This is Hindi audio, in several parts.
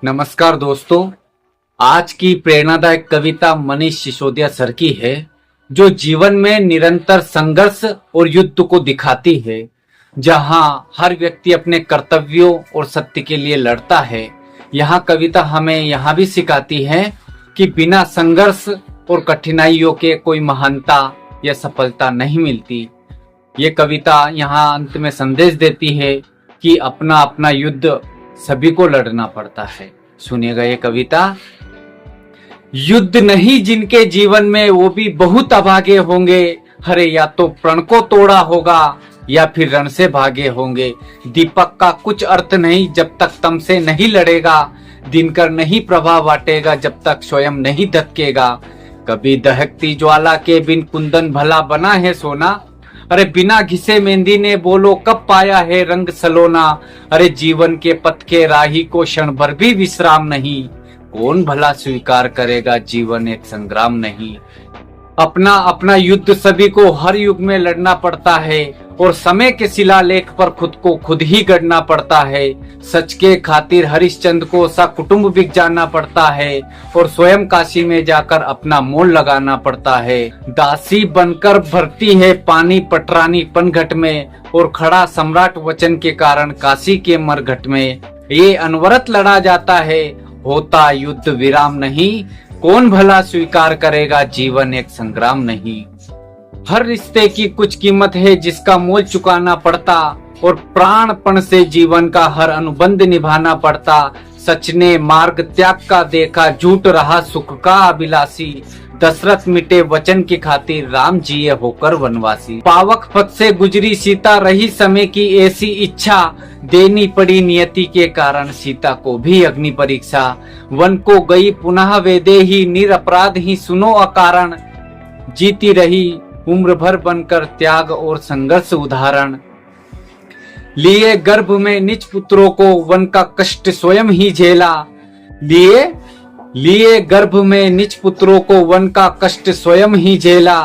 नमस्कार दोस्तों। आज की प्रेरणादायक कविता मनीष सिसोदिया सर की है, जो जीवन में निरंतर संघर्ष और युद्ध को दिखाती है, जहां हर व्यक्ति अपने कर्तव्यों और सत्य के लिए लड़ता है। यह कविता हमें यह भी सिखाती है कि बिना संघर्ष और कठिनाइयों के कोई महानता या सफलता नहीं मिलती। ये कविता यहाँ अंत में संदेश देती है कि अपना अपना युद्ध सभी को लड़ना पड़ता है। सुनिएगा ये कविता। युद्ध नहीं जिनके जीवन में, वो भी बहुत अभागे होंगे। हरे या तो प्रण को तोड़ा होगा या फिर रण से भागे होंगे। दीपक का कुछ अर्थ नहीं जब तक तम से नहीं लड़ेगा। दिनकर नहीं प्रभाव बांटेगा जब तक स्वयं नहीं धकेगा। कभी दहकती ज्वाला के बिन कुंदन भला बना है सोना। अरे बिना घिसे मेहंदी ने बोलो कब पाया है रंग सलोना। अरे जीवन के पथ के राही को क्षण भर भी विश्राम नहीं। कौन भला स्वीकार करेगा जीवन एक संग्राम नहीं। अपना अपना युद्ध सभी को हर युग में लड़ना पड़ता है, और समय के शिलालेख पर खुद को खुद ही गढ़ना पड़ता है। सच के खातिर हरिश्चंद्र को सा कुटुंब बिक जाना पड़ता है, और स्वयं काशी में जाकर अपना मोल लगाना पड़ता है। दासी बनकर भरती है पानी पटरानी पनघट में, और खड़ा सम्राट वचन के कारण काशी के मरघट में। ये अनवरत लड़ा जाता है, होता युद्ध विराम नहीं। कौन भला स्वीकार करेगा जीवन एक संग्राम नहीं। हर रिश्ते की कुछ कीमत है जिसका मोल चुकाना पड़ता, और प्राणपण से जीवन का हर अनुबंध निभाना पड़ता। सच ने मार्ग त्याग का देखा, झूठ रहा सुख का अभिलाषी। दशरथ मिटे वचन की खातिर, राम जिए होकर वनवासी। पावक पथ से गुजरी सीता, रही समय की ऐसी इच्छा। देनी पड़ी नियति के कारण सीता को भी अग्नि परीक्षा। वन को गई पुनः वैदेही, निरपराध ही सुनो अकारण। जीती रही उम्र भर बनकर त्याग और संघर्ष उदाहरण। लिए गर्भ में निज पुत्रों को, वन का कष्ट स्वयं ही झेला। लिए गर्भ में निज पुत्रों को, वन का कष्ट स्वयं ही झेला।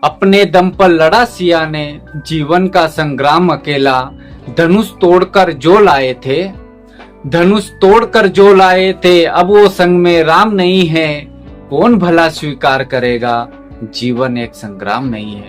अपने दम पर लड़ा सिया ने, जीवन का संग्राम अकेला। धनुष तोड़कर जो लाए थे, अब वो संग में राम नहीं है। कौन भला स्वीकार करेगा जीवन एक संग्राम नहीं है।